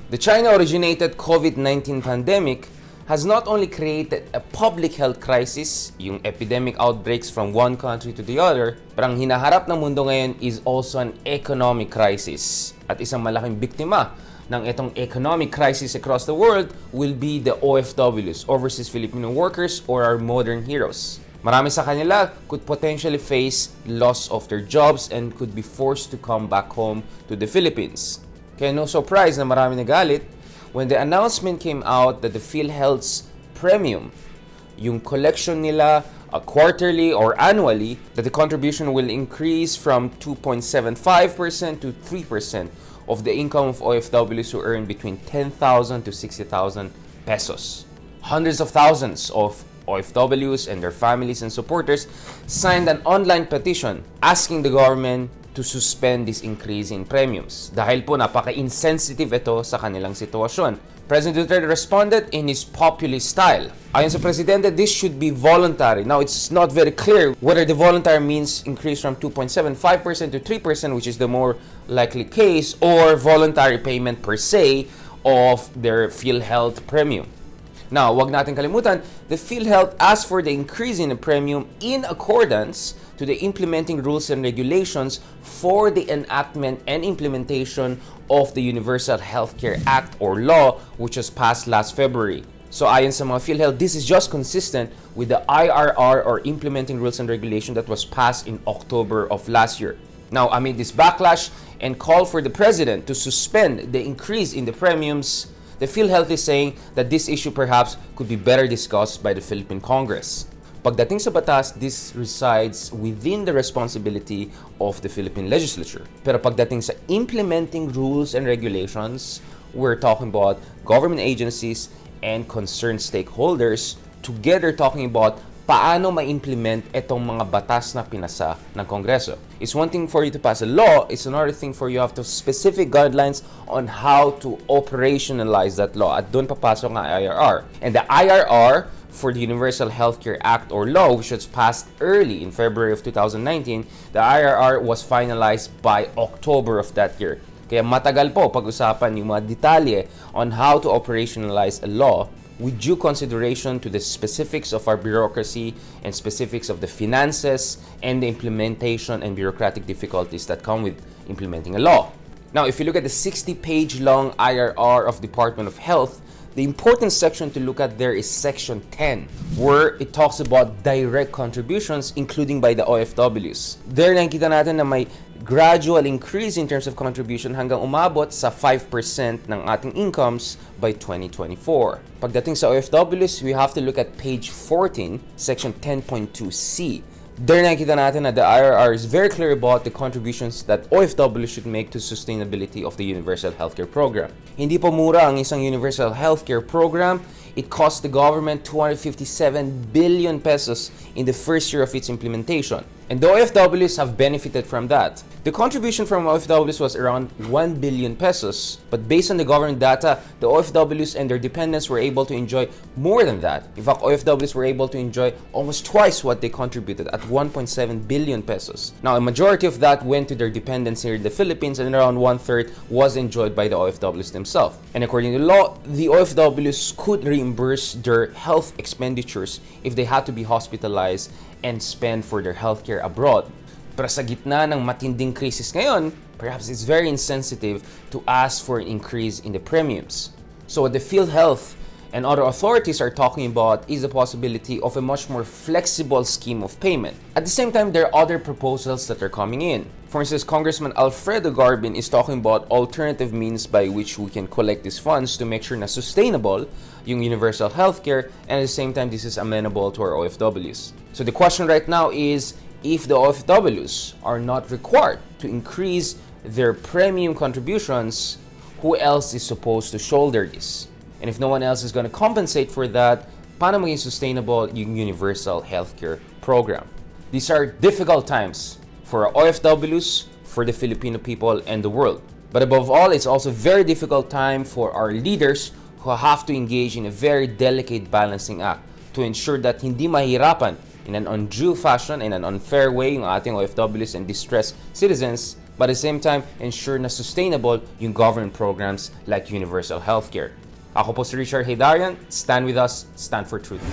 The China-originated COVID-19 pandemic has not only created a public health crisis, yung epidemic outbreaks from one country to the other, pero ang hinaharap ng mundo ngayon is also an economic crisis. At isang malaking biktima ng itong economic crisis across the world will be the OFWs, Overseas Filipino Workers, or our modern heroes. Marami sa kanila could potentially face loss of their jobs and could be forced to come back home to the Philippines. Kaya no surprise na marami nagalit when the announcement came out that the PhilHealth's premium, yung collection nila quarterly or annually, that the contribution will increase from 2.75% to 3% of the income of OFWs who earn between 10,000 to 60,000 pesos. Hundreds of thousands of OFWs and their families and supporters signed an online petition asking the government to suspend this increase in premiums. Dahil po napaka-insensitive ito sa kanilang sitwasyon. President Duterte responded in his populist style. Ayon sa Presidente, this should be voluntary. Now, it's not very clear whether the voluntary means increase from 2.75% to 3%, which is the more likely case, or voluntary payment per se of their PhilHealth premium. Now, wag natin kalimutan, the PhilHealth asked for the increase in the premium in accordance to the implementing rules and regulations for the enactment and implementation of the Universal Healthcare Act or law, which was passed last February. So ayon sa mga PhilHealth, this is just consistent with the IRR or implementing rules and regulation that was passed in October of last year. Now, amid this backlash and call for the President to suspend the increase in the premiums, the PhilHealth is saying that this issue perhaps could be better discussed by the Philippine Congress. Pagdating sa batas, this resides within the responsibility of the Philippine legislature. Pero pagdating sa implementing rules and regulations, we're talking about government agencies and concerned stakeholders together talking about paano ma-implement itong mga batas na pinasa ng Kongreso. It's one thing for you to pass a law, it's another thing for you to have specific guidelines on how to operationalize that law. At doon papasok ang IRR. And the IRR for the Universal Healthcare Act or law, which was passed early in February of 2019, the IRR was finalized by October of that year. Kaya matagal po pag-usapan yung mga detalye on how to operationalize a law with due consideration to the specifics of our bureaucracy and specifics of the finances and the implementation and bureaucratic difficulties that come with implementing a law. Now, if you look at the 60-page long IRR of Department of Health, the important section to look at there is Section 10, where it talks about direct contributions, including by the OFWs. There, nakikita natin na may gradual increase in terms of contribution hanggang umabot sa 5% ng ating incomes by 2024. Pagdating sa OFWs, we have to look at page 14, Section 10.2C. There, nakikita natin na the IRR is very clear about the contributions that OFWs should make to sustainability of the Universal Healthcare Program. Hindi po mura ang isang Universal Healthcare Program. It cost the government 257 billion pesos in the first year of its implementation. And the OFWs have benefited from that. The contribution from OFWs was around 1 billion pesos, but based on the government data, the OFWs and their dependents were able to enjoy more than that. In fact, OFWs were able to enjoy almost twice what they contributed at 1.7 billion pesos. Now, a majority of that went to their dependents here in the Philippines, and around 1/3 was enjoyed by the OFWs themselves. And according to law, the OFWs could reimburse their health expenditures if they had to be hospitalized and spend for their healthcare abroad. Pero sa gitna ng matinding krisis ngayon, perhaps it's very insensitive to ask for an increase in the premiums. So what the PhilHealth and other authorities are talking about is the possibility of a much more flexible scheme of payment. At the same time, there are other proposals that are coming in. For instance, Congressman Alfredo Garbin is talking about alternative means by which we can collect these funds to make sure na sustainable yung universal healthcare, and at the same time, this is amenable to our OFWs. So the question right now is, if the OFWs are not required to increase their premium contributions, who else is supposed to shoulder this? And if no one else is going to compensate for that, paano maging sustainable yung universal healthcare program? These are difficult times for our OFWs, for the Filipino people, and the world. But above all, it's also a very difficult time for our leaders who have to engage in a very delicate balancing act to ensure that hindi mahirapan in an undue fashion, in an unfair way, yung ating OFWs and distressed citizens, but at the same time, ensure na sustainable yung government programs like universal healthcare. Ako po si Richard Haydarian. Stand with us, stand for truth.